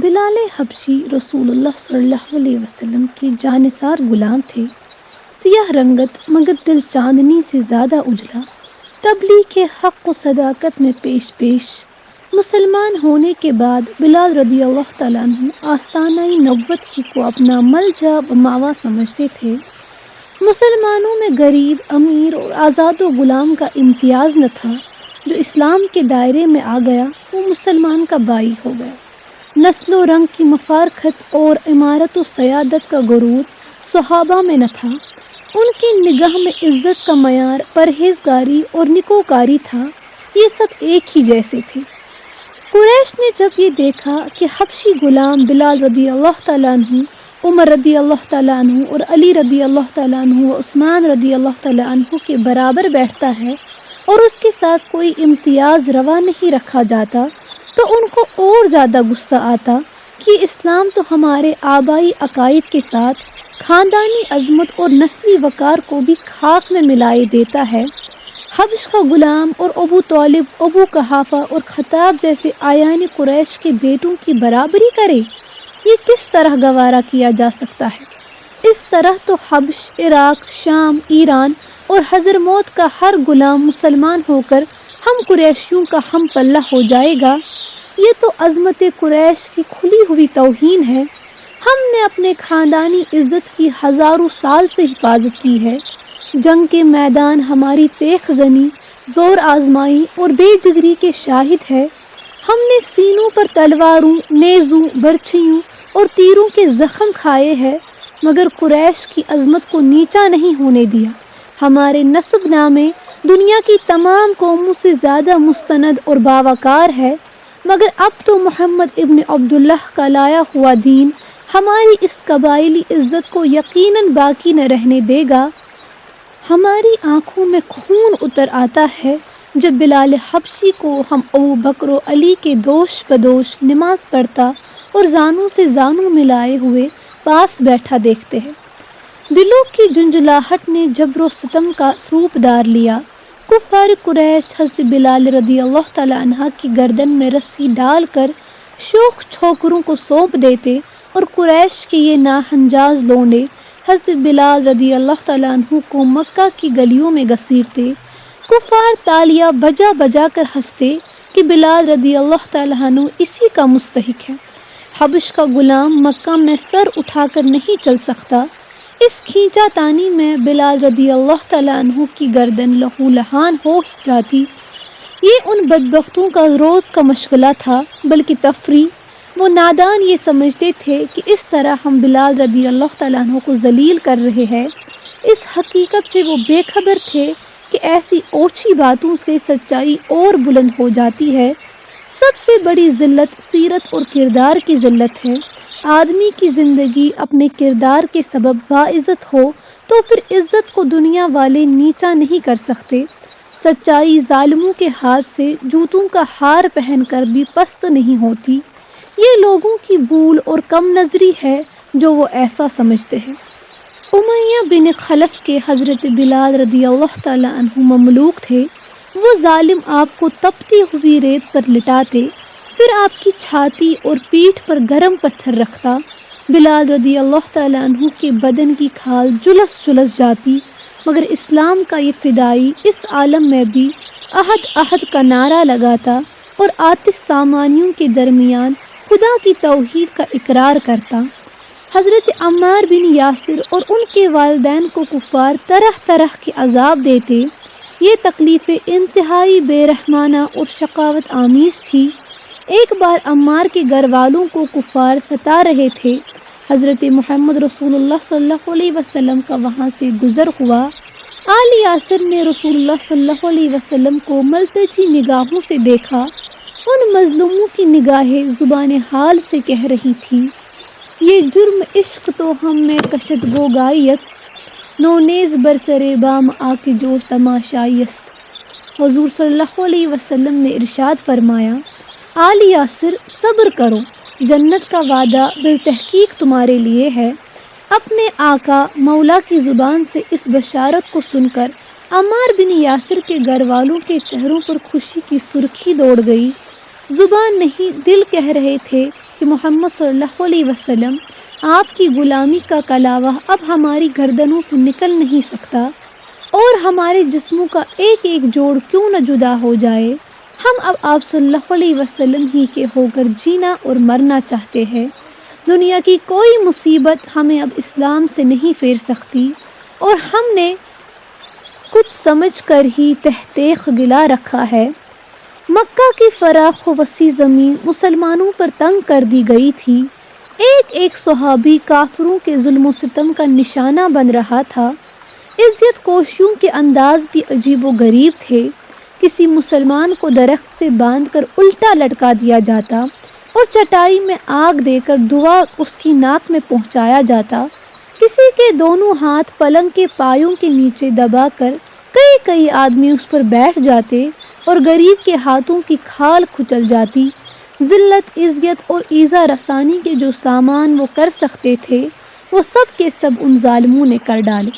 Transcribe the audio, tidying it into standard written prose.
بلال حبشی رسول اللہ صلی اللہ علیہ وسلم کے جانثار غلام تھے۔ سیاہ رنگت مگر دل چاندنی سے زیادہ اجلا، تبلیغ کے حق و صداقت میں پیش پیش۔ مسلمان ہونے کے بعد بلال رضی اللہ تعالیٰ عنہ آستانہ نبوت ہی کو اپنا ملجا و ماوا سمجھتے تھے۔ مسلمانوں میں غریب، امیر اور آزاد و غلام کا امتیاز نہ تھا۔ جو اسلام کے دائرے میں آ گیا وہ مسلمان کا بھائی ہو گیا۔ نسل و رنگ کی مفارقت اور عمارت و سیادت کا غرور صحابہ میں نہ تھا۔ ان کی نگاہ میں عزت کا معیار پرہیزگاری اور نکوکاری تھا۔ یہ سب ایک ہی جیسے تھے۔ قریش نے جب یہ دیکھا کہ حبشی غلام بلال رضی اللہ تعالیٰ عنہ، عمر رضی اللہ تعالیٰ عنہ اور علی رضی اللہ تعالیٰ عنہ و عثمان رضی اللہ تعالیٰ عنہ کے برابر بیٹھتا ہے اور اس کے ساتھ کوئی امتیاز روا نہیں رکھا جاتا، تو ان کو اور زیادہ غصہ آتا کہ اسلام تو ہمارے آبائی عقائد کے ساتھ خاندانی عظمت اور نسلی وقار کو بھی خاک میں ملائے دیتا ہے۔ حبش کا غلام اور ابو طالب، ابو قحافہ اور خطاب جیسے آیان قریش کے بیٹوں کی برابری کرے، یہ کس طرح گوارا کیا جا سکتا ہے؟ اس طرح تو حبش، عراق، شام، ایران اور حضرموت کا ہر غلام مسلمان ہو کر ہم قریشیوں کا ہم پلہ ہو جائے گا۔ یہ تو عظمت قریش کی کھلی ہوئی توہین ہے۔ ہم نے اپنے خاندانی عزت کی ہزاروں سال سے حفاظت کی ہے۔ جنگ کے میدان ہماری تیغ زنی، زور آزمائی اور بے جگری کے شاہد ہے۔ ہم نے سینوں پر تلواروں، نیزوں، برچھیوں اور تیروں کے زخم کھائے ہیں، مگر قریش کی عظمت کو نیچا نہیں ہونے دیا۔ ہمارے نسب نامے دنیا کی تمام قوموں سے زیادہ مستند اور باوقار ہے، مگر اب تو محمد ابن عبداللہ کا لایا ہوا دین ہماری اس قبائلی عزت کو یقیناً باقی نہ رہنے دے گا۔ ہماری آنکھوں میں خون اتر آتا ہے جب بلال حبشی کو ہم ابو بکر و علی کے دوش بدوش نماز پڑھتا اور زانوں سے زانوں ملائے ہوئے پاس بیٹھا دیکھتے ہیں۔ دلوں کی جنجلاہٹ نے جبر و ستم کا روپ دار لیا۔ کفار قریش حضرت بلال رضی اللہ تعالیٰ عنہ کی گردن میں رسی ڈال کر شوخ چھوکروں کو سونپ دیتے اور قریش کے یہ ناہنجاز لونڈے حضرت بلال رضی اللہ تعالیٰ عنہ کو مکہ کی گلیوں میں گھسیٹتے۔ کفار تالیاں بجا بجا کر ہنستے کہ بلال رضی اللہ تعالیٰ عنہ اسی کا مستحق ہے۔ حبش کا غلام مکہ میں سر اٹھا کر نہیں چل سکتا۔ اس کھینچا تانی میں بلال رضی اللہ تعالیٰ عنہ کی گردن لہو لہان ہو جاتی۔ یہ ان بدبختوں کا روز کا مشغلہ تھا، بلکہ تفریح۔ وہ نادان یہ سمجھتے تھے کہ اس طرح ہم بلال رضی اللہ تعالیٰ عنہ کو ذلیل کر رہے ہیں۔ اس حقیقت سے وہ بے خبر تھے کہ ایسی اوچھی باتوں سے سچائی اور بلند ہو جاتی ہے۔ سب سے بڑی ذلت سیرت اور کردار کی ذلت ہے۔ آدمی کی زندگی اپنے کردار کے سبب باعزت ہو تو پھر عزت کو دنیا والے نیچا نہیں کر سکتے۔ سچائی ظالموں کے ہاتھ سے جوتوں کا ہار پہن کر بھی پست نہیں ہوتی۔ یہ لوگوں کی بھول اور کم نظری ہے جو وہ ایسا سمجھتے ہیں۔ امیہ بن خلف کے حضرت بلال رضی اللہ تعالیٰ عنہ مملوک تھے۔ وہ ظالم آپ کو تپتی ہوئی ریت پر لٹاتے، پھر آپ کی چھاتی اور پیٹھ پر گرم پتھر رکھتا۔ بلال رضی اللہ تعالیٰ عنہ کے بدن کی کھال جلس جلس جاتی، مگر اسلام کا یہ فدائی اس عالم میں بھی احد احد کا نعرہ لگاتا اور آتش سامانیوں کے درمیان خدا کی توحید کا اقرار کرتا۔ حضرت عمار بن یاسر اور ان کے والدین کو کفار طرح طرح کے عذاب دیتے۔ یہ تکلیفیں انتہائی بے رحمانہ اور شقاوت آمیز تھی۔ ایک بار عمار کے گھر والوں کو کفار ستا رہے تھے۔ حضرت محمد رسول اللہ صلی اللہ علیہ وسلم کا وہاں سے گزر ہوا۔ آل یاسر نے رسول اللہ صلی اللہ علیہ وسلم کو ملتجی نگاہوں سے دیکھا۔ ان مظلوموں کی نگاہیں زبان حال سے کہہ رہی تھی، یہ جرم عشق تو ہم میں کشت گو گائیت، نونیز برسرے بام آ کے جوش تماشائیست۔ حضور صلی اللہ علیہ وسلم نے ارشاد فرمایا، آل یاسر صبر کرو، جنت کا وعدہ بالتحقیق تمہارے لیے ہے۔ اپنے آقا مولا کی زبان سے اس بشارت کو سن کر عمار بن یاسر کے گھر والوں کے چہروں پر خوشی کی سرخی دوڑ گئی۔ زبان نہیں دل کہہ رہے تھے کہ محمد صلی اللہ علیہ وسلم آپ کی غلامی کا کلاوہ اب ہماری گردنوں سے نکل نہیں سکتا، اور ہمارے جسموں کا ایک ایک جوڑ کیوں نہ جدا ہو جائے، ہم اب آپ صلی اللہ علیہ وسلم ہی کے ہو کر جینا اور مرنا چاہتے ہیں۔ دنیا کی کوئی مصیبت ہمیں اب اسلام سے نہیں پھیر سکتی، اور ہم نے کچھ سمجھ کر ہی تحقیق گلا رکھا ہے۔ مکہ کی فراخ و وسیع زمین مسلمانوں پر تنگ کر دی گئی تھی، ایک ایک صحابی کافروں کے ظلم و ستم کا نشانہ بن رہا تھا۔ عزت کوشیوں کے انداز بھی عجیب و غریب تھے، کسی مسلمان کو درخت سے باندھ کر الٹا لٹکا دیا جاتا اور چٹائی میں آگ دے کر دعا اس کی ناک میں پہنچایا جاتا، کسی کے دونوں ہاتھ پلنگ کے پایوں کے نیچے دبا کر کئی آدمی اس پر بیٹھ جاتے اور غریب کے ہاتھوں کی کھال کھچل جاتی۔ ذلت، عزت اور ایذا رسانی کے جو سامان وہ کر سکتے تھے، وہ سب کے سب ان ظالموں نے کر ڈالے۔